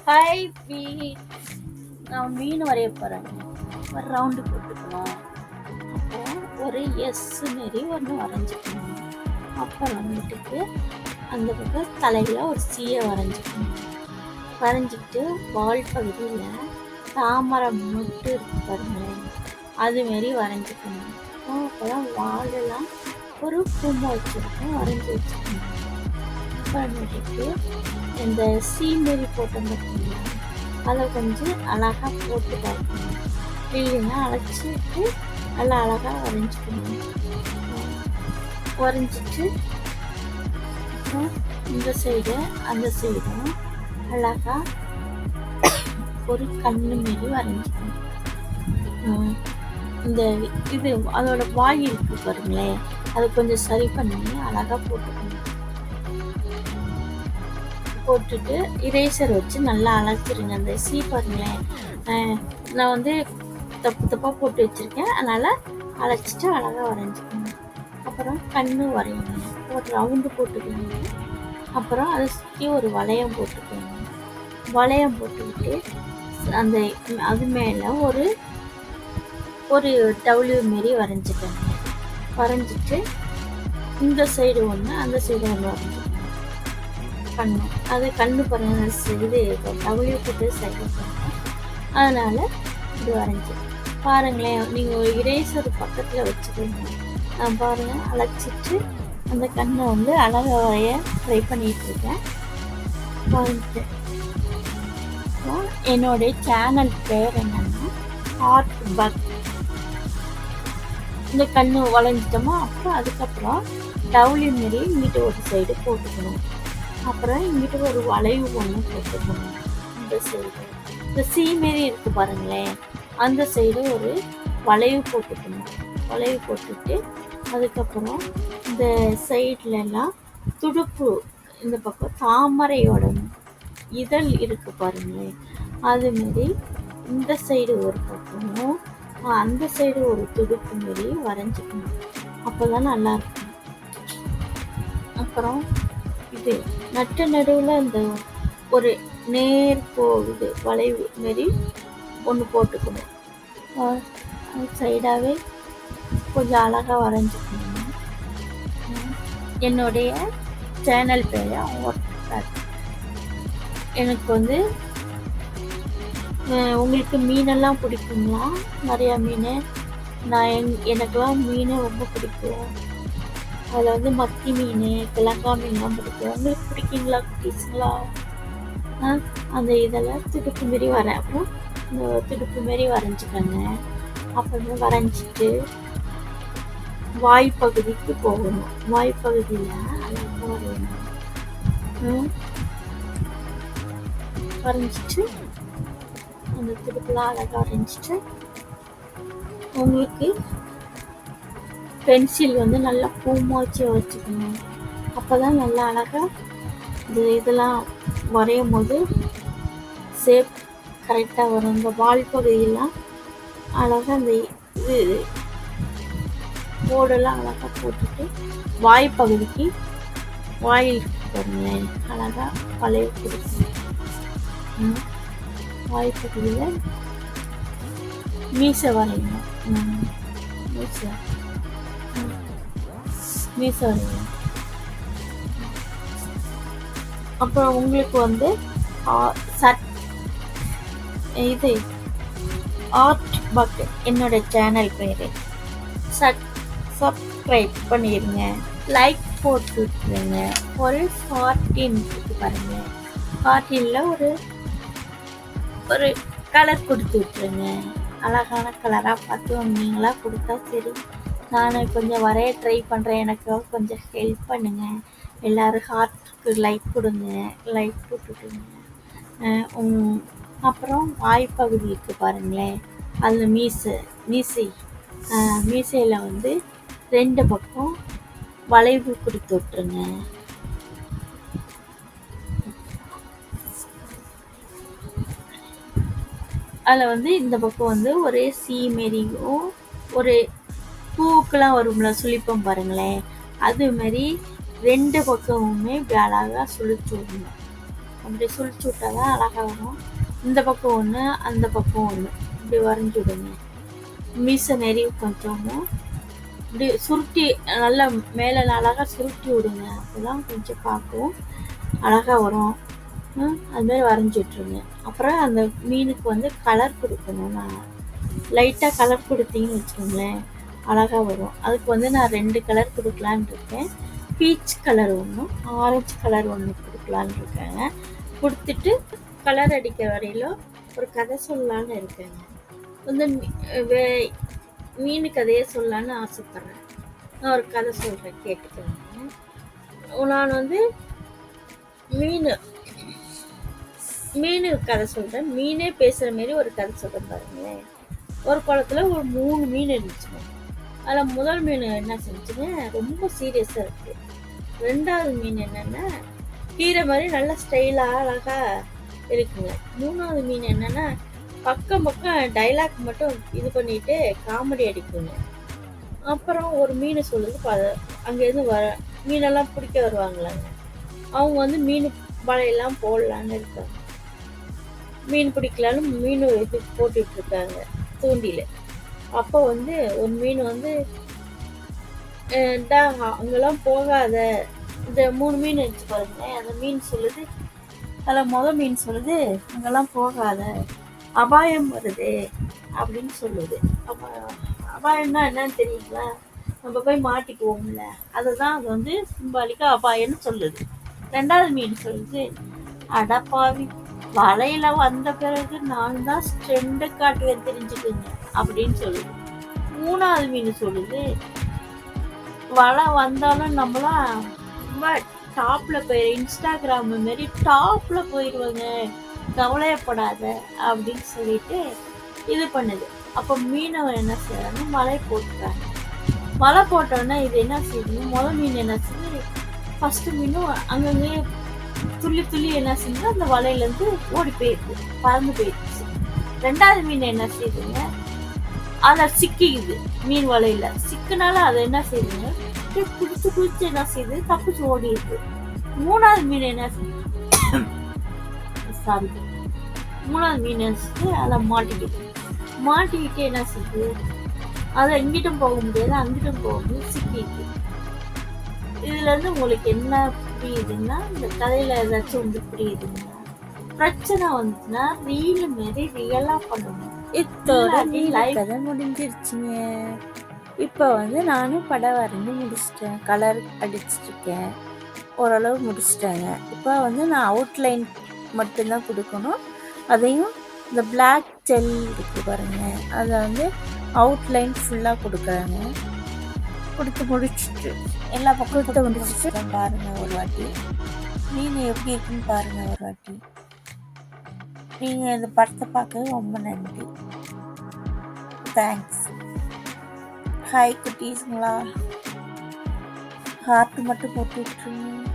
Hi B நான் மீன் வரைய போகிறேங்க. ஒரு ரவுண்டு போட்டுக்கணும். அப்புறம் ஒரு எஸ் மாரி ஒன்று வரைஞ்சிக்கணும். அப்புறம் வந்துட்டு அந்த பக்கம் தலையில் ஒரு சீயை வரைஞ்சிக்கணும். வரைஞ்சிக்கிட்டு வால் பகுதியில் தாமரை முட்டு இருக்கு பாருங்களேன், அதுமாரி வரைஞ்சிக்கணும். அப்போதான் வாலெல்லாம் ஒரு பூம்பை வச்சுருக்கோம் வரைஞ்சி வச்சுக்கணும். அப்புறமேட்டுக்கு இந்த சீமாரி போட்டோம் பார்த்தீங்களா, அதை கொஞ்சம் அழகாக போட்டு பார்க்கணும். இல்லைன்னா அழைச்சிட்டு நல்லா அழகாக வரைஞ்சிக்கணும். வரைஞ்சிட்டு அப்புறம் இந்த சைடு அந்த சைடும் அழகாக ஒரு கண்ணு மாரி வரைஞ்சிக்கணும். இந்த இது அதோட வாய் இருக்கு பாருங்களேன், அதை கொஞ்சம் சரி பண்ணி அழகாக போட்டுக்கணும். போட்டுட்டு இரேசர் வச்சு நல்லா அழைச்சிருங்க. அந்த சீ பாருங்களேன், நான் வந்து தப்பு தப்பாக போட்டு வச்சுருக்கேன், அதனால் அழைச்சிட்டு அழகாக வரைஞ்சிக்கணும். அப்புறம் கண்ணு வரையணும், ஒரு ரவுண்டு போட்டுக்கணும். அப்புறம் அதை சுற்றி ஒரு வளையம் போட்டுக்கணும். வளையம் போட்டுக்கிட்டு அந்த அது மேலே ஒரு ஒரு டவுலியூ மாரி வரைஞ்சிக்கணும். வரைஞ்சிட்டு இந்த சைடு ஒன்று அந்த சைடு ஒன்று வரைஞ்சிக்கணும். பண்ணும் அது கண்ணு பாருங்க, இது டவுலியூ போட்டு சைடு பண்ணும், அதனால் இது வரைஞ்சி பாருங்களேன். நீங்கள் ஒரு இரேசர் பக்கத்தில் வச்சுக்கோங்க. நான் பாருங்கள் அழைச்சிட்டு அந்த கண்ணை வந்து அழகாக வரைய ட்ரை பண்ணிகிட்ருக்கேன். வந்துட்டு என்னுடைய சேனல் பேர் என்னென்னா ஆர்ட் பக். இந்த கண்ணு வளைஞ்சிட்டோமா, அப்புறம் அதுக்கப்புறம் டவுலியூ மாரி இங்கிட்ட ஒரு சைடு போட்டுக்கணும். அப்புறம் இங்கிட்ட ஒரு வளைவு ஒன்று போட்டுக்கணும். இந்த சைடு இந்த சீ மாரி இருக்குது பாருங்களேன், அந்த சைடு ஒரு வளைவு போட்டுக்கணும். வளைவு போட்டுட்டு அதுக்கப்புறம் இந்த சைட்லலாம் துடுப்பு, இந்த பக்கம் தாமரையோட இதழ் இருக்கு பாருங்களேன், அதுமாரி இந்த சைடு ஒரு பக்கமும் அந்த சைடு ஒரு துடுப்பு மாரி வரைஞ்சிக்கணும். அப்போ தான் நல்லாயிருக்கும். அப்புறம் இது நட்ட நடுவில் இந்த ஒரு நேர் போகுது வளைவு மாரி ஒன்று போட்டுக்கணும். சைடாகவே கொஞ்சம் அழகாக வரைஞ்சிக்கணும். என்னுடைய சேனல் பேர் எனக்கு வந்து உங்களுக்கு மீனெல்லாம் பிடிக்குங்களா? நிறையா மீன். எனக்கெல்லாம் மீன் ரொம்ப பிடிக்கும். அதில் வந்து மத்தி மீன், கிழங்கா மீன்லாம் பிடிக்கும். உங்களுக்கு பிடிக்குங்களா குட்டீஸுங்களா? அந்த இதெல்லாம் துடுப்பு மாரி வரேன். அப்புறம் இந்த துடுப்பு மாரி வரைஞ்சிக்கோங்க. அப்புறமே வரைஞ்சிட்டு வாய்ப்பகுதிக்கு போகணும். வாய்ப்பகுதியில் அழகாக வரையணும். வரைஞ்சிட்டு அந்த துடுப்புலாம் அழகாக வரைஞ்சிட்டு உங்களுக்கு பென்சில் வந்து நல்லா பூமாச்சி வச்சுக்கணும். அப்போ தான் நல்லா அழகாக இதெல்லாம் வரையும் போது ஷேப் கரெக்டாக வரும். இந்த வால் பகுதியெல்லாம் அழகாக இந்த இது போர்டெல்லாம் அழகாக போட்டுட்டு வாய்ப்பகுதிக்கு வாயில் பாருங்களேன் அழகாக வளைவு கொடுக்கணும். வாய்ப்பகுதியில் மீசை வரையணும். மீசை வரையணும். அப்புறம் உங்களுக்கு வந்து இது ஆர்ட் பக் என்னோட சேனல் பேர். சப்ஸ்கிரைப் பண்ணிடுங்க, லைக் போட்டு விட்டுருங்க. ஒரு 14 பாருங்க, 14ல் ஒரு கலர் கொடுத்து விட்டுருங்க. அழகான கலராக பார்த்து நீங்களாக கொடுத்தா சரி. நான் கொஞ்சம் வரைய ட்ரை பண்ணுறேன், எனக்கு கொஞ்சம் ஹெல்ப் பண்ணுங்கள். எல்லோரும் ஹார்ட்டுக்கு லைக் கொடுங்க, லைக் போட்டுவிட்டுங்க. அப்புறம் வாய்ப்பகுதி இருக்குது பாருங்களேன், அதில் மீசையில் வந்து 2 பக்கம் வளைவு கொடுத்து விட்டுருங்க. அதில் வந்து இந்த பக்கம் வந்து ஒரே சீ மாரியும் ஒரு பூக்கெலாம் வரும்ல சுழிப்பம் பாருங்களேன், அது மாதிரி 2 பக்கமுமே இப்படி அழகாக சுழிச்சு விடணும். அப்படி சுழிச்சு விட்டா தான் அழகாக வரும். இந்த பக்கம் ஒன்று, அந்த பக்கம் ஒன்று, இப்படி வரைஞ்சி விடுங்க. மீசை நெறி கொஞ்சமும் இப்படி சுருட்டி நல்லா மேலே அழகாக சுருட்டி விடுங்க. அப்போதான் கொஞ்சம் பார்க்கவும் அழகாக வரும். அதுமாரி வரைஞ்சி விட்ருங்க. அப்புறம் அந்த மீனுக்கு வந்து கலர் கொடுக்கணும். நான் லைட்டாக கலர் கொடுத்தீங்கன்னு வச்சுக்கோங்களேன், அழகாக வரும். அதுக்கு வந்து நான் 2 கலர் கொடுக்கலான்னு இருக்கேன். பீச் கலர் ஒன்றும், ஆரஞ்சு கலர் ஒன்று கொடுக்கலான்னு இருக்கேங்க. கொடுத்துட்டு கலர் அடிக்க வரையிலும் ஒரு கதை சொல்லலான்னு இருக்கேங்க. வந்து மீனு கதையை சொல்லலான்னு ஆசைப்பட்றேன். நான் ஒரு கதை சொல்கிறேன், கேட்டுக்கோங்க. நான் வந்து மீனு கதை சொல்கிறேன். மீனே பேசுகிற மாரி ஒரு கதை சொல்கிறேன் பாருங்களேன். ஒரு குளத்துல ஒரு 3 மீன் இருந்துச்சுங்க. அதில் முதல் மீன் என்ன செஞ்சுங்க, ரொம்ப சீரியஸாக இருக்குது. 2வது மீன் என்னென்னா கீரை மாதிரி நல்லா ஸ்டைலாக அழகாக இருக்குங்க. 3வது மீன் என்னென்னா பக்கம் டைலாக் மட்டும் இது பண்ணிட்டு காமெடி அடிக்குங்க. அப்புறம் ஒரு மீன் சொல்லுது, அங்கேருந்து மீனெல்லாம் பிடிக்க வருவாங்களாங்க. அவங்க வந்து மீன் வலையெல்லாம் போடலான்னு இருக்காங்க. மீன் பிடிக்கலான்னு மீன் இது போட்டுட்டு இருக்காங்க தூண்டில. அப்போ வந்து ஒரு மீன் வந்து அங்கெல்லாம் போகாத, இந்த 3 மீன் வச்சு பாருங்களேன். அந்த மீன் சொல்லுது, அதில் முதல் மீன் சொல்லுது, அங்கெல்லாம் போகாத, அபாயம் வருது அப்படின்னு சொல்லுது. அபாயம்னா என்னன்னு தெரியுங்களா? நம்ம போய் மாட்டிக்குவோம்ல, அதுதான் அது வந்து சிம்பாலிக்காக அபாயம்னு சொல்லுது. 2வது மீன் சொல்லுது, அடப்பாவி, வலையில வந்த பிறகு நான் தான் ஸ்ட்ரெண்டு காட்டுவேன் தெரிஞ்சுக்குங்க அப்படின்னு சொல்லுது. 3வது மீன் சொல்லுது, வலை வந்தாலும் நம்மளாம் ரொம்ப டாப்ல இன்ஸ்டாகிராம் மாரி டாப்ல போயிடுவாங்க, கவலையப்படாத அப்படின்னு சொல்லிட்டு இது பண்ணுது. அப்போ மீனவர் என்ன செய்யறாங்க, வலை போட்டுறாங்க. வலை போட்டோன்னா இது என்ன செய்யுது, முதல் மீன் என்ன செய்யுது, ஃபர்ஸ்ட் மீனும் அங்கங்கே துள்ளி என்ன செஞ்சு அந்த வலையிலேருந்து ஓடி போயிடுது, பறந்து போயிடுச்சு. 2வது மீன் என்ன செய்யுதுங்க, அதை சிக்கிக்குது. மீன் வலையில சிக்கினால அதை என்ன செய்யுதுங்க, குடிச்சு என்ன செய்யுது, தப்பிச்சு ஓடிடுது. 3வது மீன் என்ன செய்யுது, 3வது மீன் அதை மாட்டிக்கிட்டு என்ன செய்யுது, அதை எங்கிட்டும் போக முடியாது, அங்கிட்டும் போக முடியாது, சிக்கிட்டு. இதுல இருந்து உங்களுக்கு என்ன புரியுதுன்னா, இந்த கதையில ஏதாச்சும் உங்களுக்கு புரியுதுங்களா? பிரச்சனை வந்துச்சுன்னா ரீல் மாரி ரியலா பண்ணணும். இத்தோட கதை முடிஞ்சிருச்சுங்க. இப்போ வந்து நானும் படம் வரைஞ்சி முடிச்சிட்டேன், கலர் அடிச்சிருக்கேன், ஓரளவு முடிச்சிட்டேங்க. இப்போ வந்து நான் அவுட்லைன் மட்டும்தான் கொடுக்கணும். அதையும் இந்த பிளாக் ஜெல் இருக்கு பாருங்க, அதை வந்து அவுட்லைன் ஃபுல்லாக கொடுக்குறேங்க. கொடுத்து முடிச்சுட்டு எல்லா பக்கம் முடிச்சுட்டு பாருங்க ஒரு வாட்டி. நீங்கள் எப்படி இருக்குன்னு பாருங்க ஒரு வாட்டி. நீங்கள் இந்த படத்தை பார்க்க ரொம்ப நன்றி, தேங்க்ஸ். ஹாய் குட்டீஸுங்களா, ஹார்ட் மட்டும் போட்டு விட்டுருங்க.